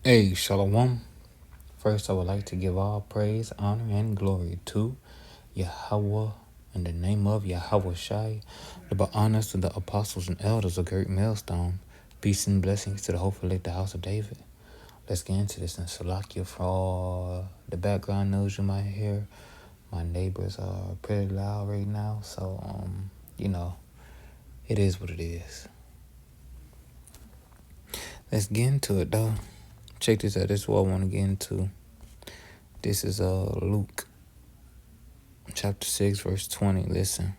Hey, Shalom. First, I would like to give all praise, honor, and glory to Yahweh in the name of Yahweh Shai, the honors to the apostles and elders of Great Millstone. Peace and blessings to the hopeful elect, the house of David. Let's get into this. And Salakia for all the background noise you might hear. My neighbors are pretty loud right now, so it is what it is. Let's get into it though. Check this out. This is what I want to get into. This is Luke chapter 6, verse 20. Listen.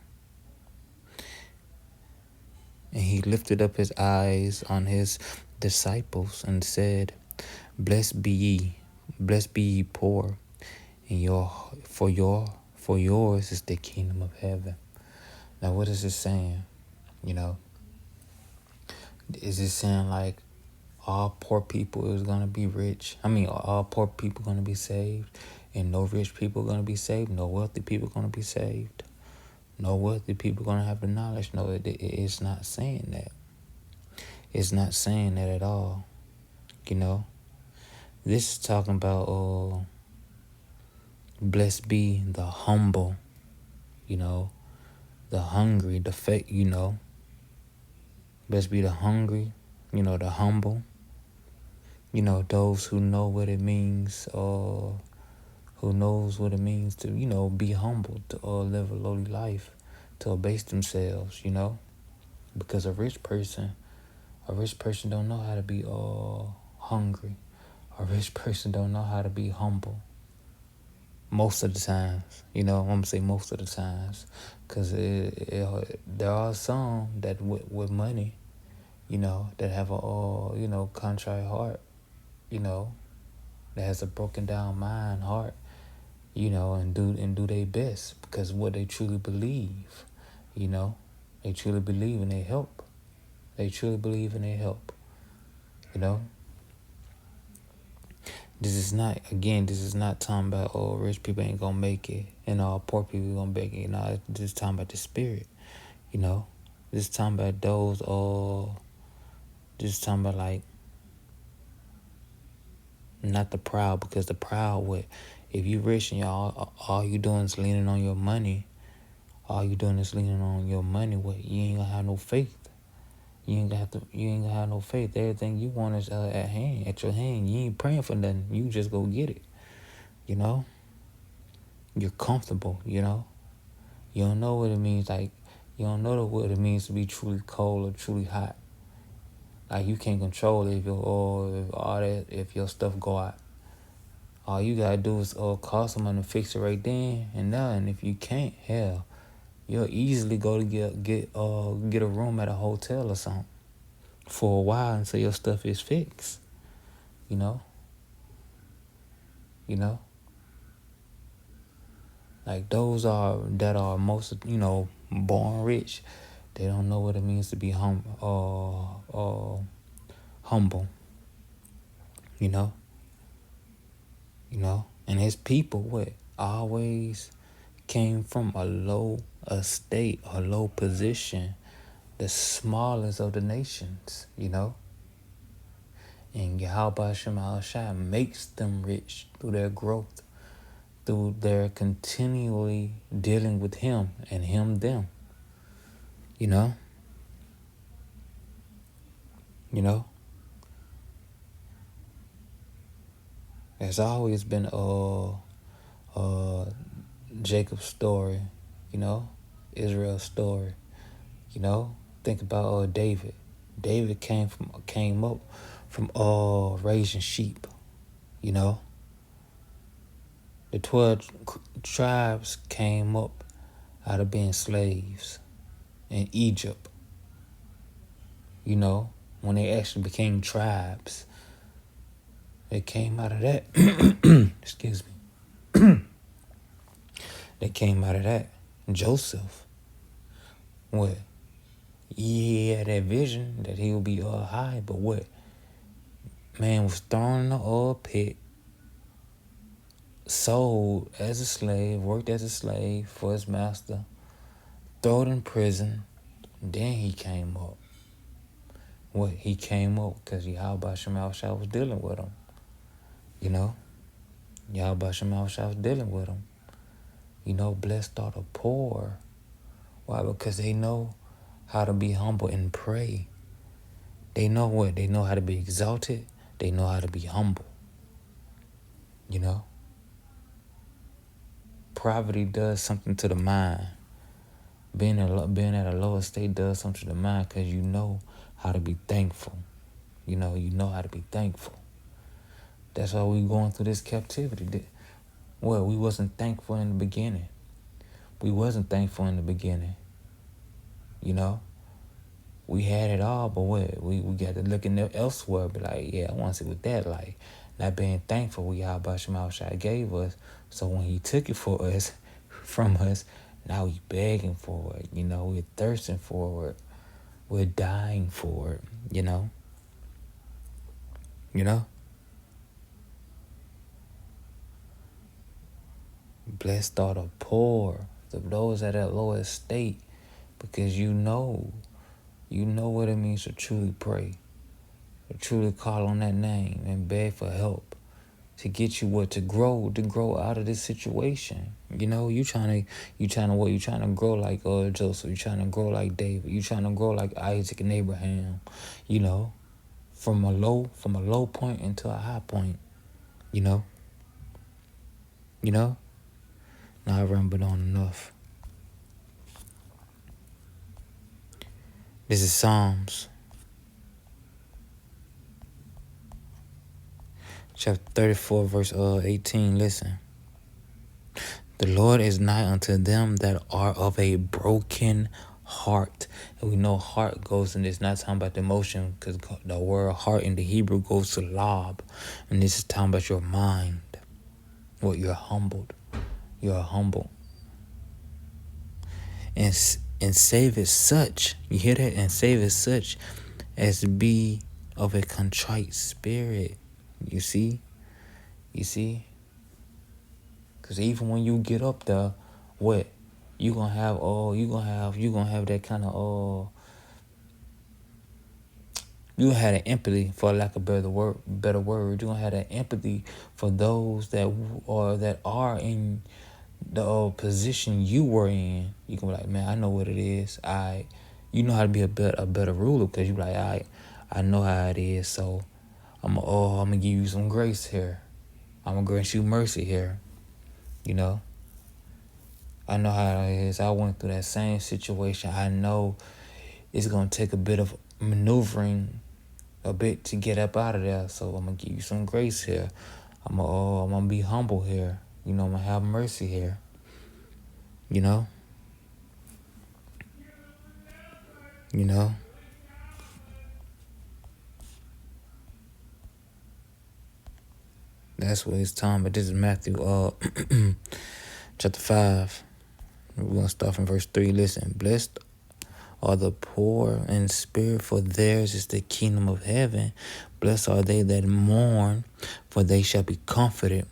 And he lifted up his eyes on his disciples and said, Blessed be ye poor, and for yours is the kingdom of heaven. Now what is it saying? Is it saying like all poor people is gonna be rich? All poor people gonna be saved, and no rich people gonna be saved, no wealthy people gonna be saved, no wealthy people gonna have the knowledge. No, it's not saying that. It's not saying that at all. This is talking about blessed be the humble, the hungry, the fake, blessed be the hungry, the humble, those who know what it means, who knows what it means to, be humble, to live a lowly life, to abase themselves, because a rich person don't know how to be hungry. A rich person don't know how to be humble. Most of the times, I'm gonna say most of the times, because there are some that with money, that have a contrite heart, that has a broken down mind, heart, and do their best because what they truly believe, they truly believe in their help. They truly believe in their help, This is not talking about, rich people ain't gonna make it and all poor people gonna make it. No, this is talking about the spirit, This is talking about those, this is talking about like, not the proud, because the proud, if you rich and all you doing is leaning on your money, what, you ain't gonna have no faith. You ain't gonna have no faith. Everything you want is at your hand. You ain't praying for nothing. You just go get it. You're comfortable. You don't know what it means. Like, you don't know what it means to be truly cold or truly hot. Like, you can't control it if your stuff go out. All you gotta do is call someone to fix it right then and now. And if you can't, hell, you'll easily go to get a room at a hotel or something for a while until your stuff is fixed. Like those that are most, born rich. They don't know what it means to be humble. And his people always came from a low estate, a low position, the smallest of the nations, And Yahweh Shema Shai makes them rich through their growth, through their continually dealing with him and him them. There's always been Jacob's story, Israel's story. Think about David. David came up from raising sheep. The 12 tribes came up out of being slaves in Egypt. When they actually became tribes, they came out of that. Excuse me. They came out of that. Joseph, he had that vision that he would be high, but man was thrown in the pit, sold as a slave, worked as a slave for his master, thrown in prison. Then he came up. He came up because Yahweh Shema Shai was dealing with him. You know, Yahweh Shemel was dealing with them. You know, blessed are the poor. Why? Because they know how to be humble and pray. They know what? They know how to be exalted. They know how to be humble. You know? Poverty does something to the mind. Being at a lower state does something to the mind because you know how to be thankful. You know how to be thankful. That's why we going through this captivity. Well, we wasn't thankful in the beginning. We wasn't thankful in the beginning. You know? We had it all, but what? We got to look elsewhere, be like, yeah, I want to see what that like. Not being thankful what Yahweh Shai gave us. So when he took it for us, from us, now we begging for it. You know, we're thirsting for it. We're dying for it, you know? You know? Blessed are the poor, those at that lower state, because you know what it means to truly pray, to truly call on that name and beg for help, to get you to grow out of this situation. You know, you trying to grow like Joseph, you trying to grow like David, you trying to grow like Isaac and Abraham, you know, from a low point into a high point, you know. Now I rambled on enough. This is Psalms chapter 34, verse 18. Listen. The Lord is nigh unto them that are of a broken heart. And we know heart goes in this, not talking about the emotion, because the word heart in the Hebrew goes to lob. And this is talking about your mind. What, you're humbled. You're humble. And save it such, you hear that? And save it such as be of a contrite spirit. You see? Because even when you get up there, what? You gonna have that kind of you gonna have an empathy, for lack of better word. You gonna have that empathy for those that are in the position you were in. You can be like, man, I know what it is. You know how to be a better ruler, because you be like, I know how it is. So I'm gonna give you some grace here. I'm gonna grant you mercy here. You know, I know how it is. I went through that same situation. I know it's gonna take a bit of maneuvering, a bit to get up out of there. So I'm gonna give you some grace here. I'm gonna be humble here. You know, I'm gonna have mercy here. You know. That's what it's talking about. This is Matthew chapter 5. We're gonna start from verse 3. Listen, blessed are the poor in spirit, for theirs is the kingdom of heaven. Blessed are they that mourn, for they shall be comforted.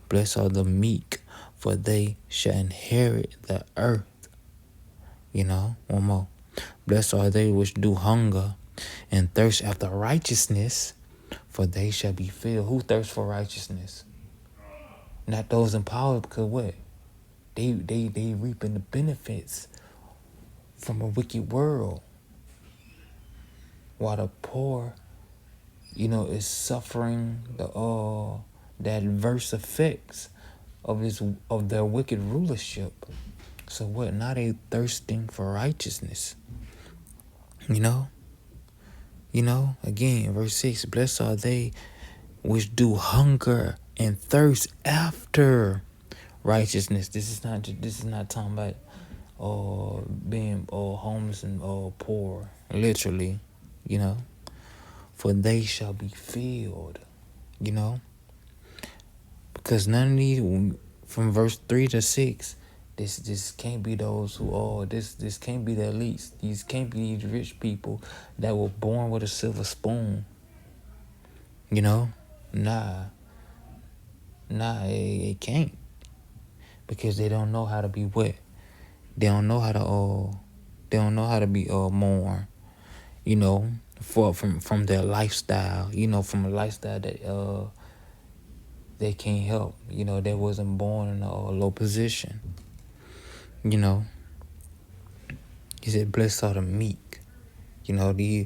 Blessed are the meek, for they shall inherit the earth. You know, one more. Blessed are they which do hunger and thirst after righteousness, for they shall be filled. Who thirsts for righteousness? Not those in power, because what? They reaping the benefits from a wicked world, while the poor, is suffering the adverse effects of their wicked rulership. So what? Now they thirsting for righteousness. Again, verse 6, blessed are they which do hunger and thirst after righteousness. This is not talking about being homeless and poor, literally, for they shall be filled, because none of these, from verse 3 to 6, this can't be those who this can't be the elites. These can't be these rich people that were born with a silver spoon. Nah, it can't, because they don't know how to be wet. They don't know how to be mourn, from their lifestyle, from a lifestyle that they can't help. They wasn't born in a low position. He said, "Blessed are the meek." When you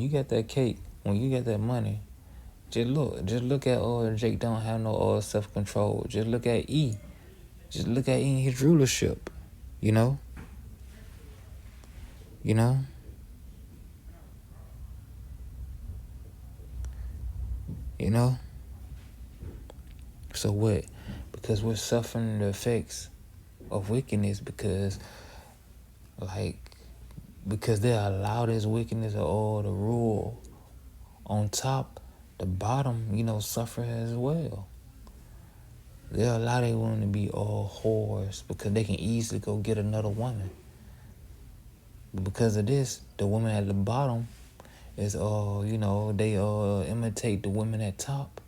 get that cake, when you get that money, just look at Jake don't have no self control. Just look at E. Just look at E and his rulership. You know. So what? Because we're suffering the effects of wickedness because they allow this wickedness or the rule on top, the bottom, suffer as well. They allow their women to be all whores because they can easily go get another woman. But because of this, the woman at the bottom is they imitate the women at top.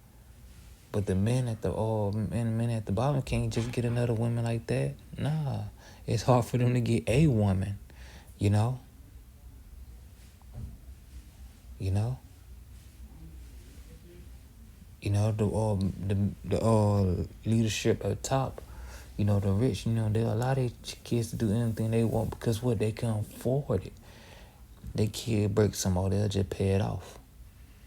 But the men at the bottom can't just get another woman like that. Nah. It's hard for them to get a woman, The leadership at top, the rich, they'll allow their kids to do anything they want because what, they can afford it. Their kid breaks some more, they'll just pay it off.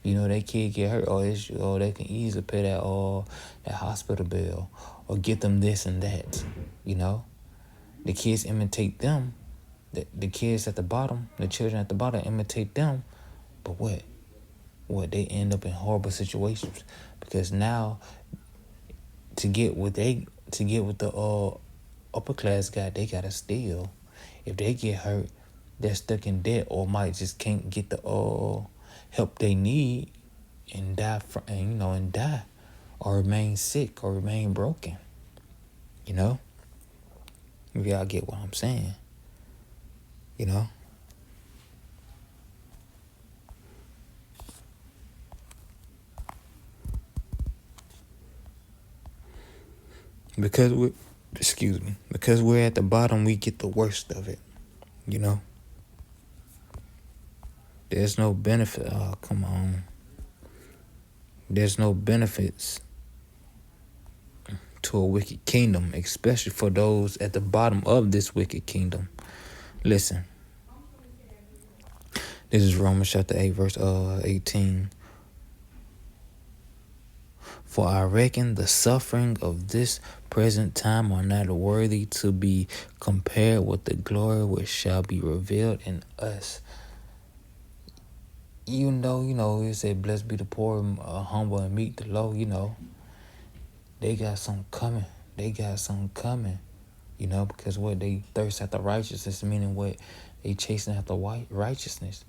Their kid get hurt or they can easily pay that hospital bill or get them this and that. The kids imitate them. The kids at the bottom, the children at the bottom imitate them. But what? They end up in horrible situations because now to get what the upper class got, they gotta steal. If they get hurt, they're stuck in debt or might just can't get the help they need and die or remain sick or remain broken. If y'all get what I'm saying. Because we're at the bottom, we get the worst of it. There's no benefit. Oh, come on. There's no benefits to a wicked kingdom, especially for those at the bottom of this wicked kingdom. Listen. This is Romans chapter 8, verse 18. For I reckon the suffering of this present time are not worthy to be compared with the glory which shall be revealed in us. It said, blessed be the poor, humble and meek, the low, They got something coming. Because what, they thirst after righteousness, meaning what? They chasing after righteousness.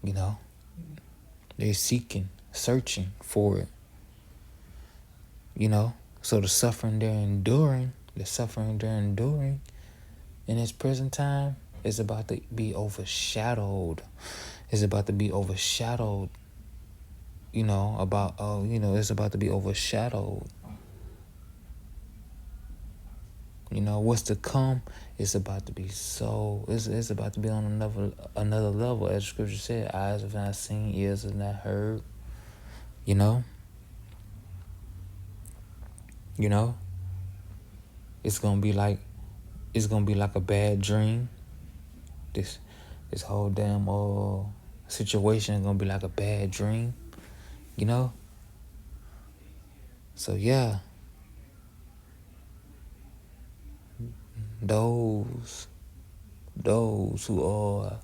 They're seeking, searching for it. So the suffering they're enduring in this present time is about to be overshadowed. It's about to be overshadowed. It's about to be overshadowed. What's to come is about to be it's about to be on another level. As the scripture said, eyes have not seen, ears have not heard. It's gonna be like a bad dream. This whole damn situation is gonna be like a bad dream. So yeah. Those who are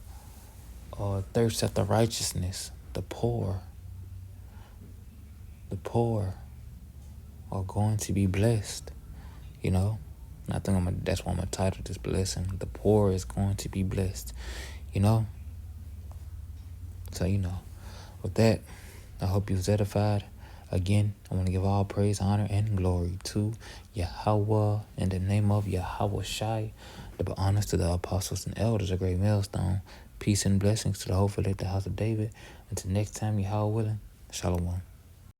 thirst after righteousness, the poor are going to be blessed. I think that's why I'm gonna title this blessing. The poor is going to be blessed. So with that, I hope you was edified. Again, I want to give all praise, honor, and glory to Yahweh in the name of Yahweh Shai. Double honors to the apostles and elders, a great millstone. Peace and blessings to the hopeful at the house of David. Until next time, Yahweh willing, Shalom.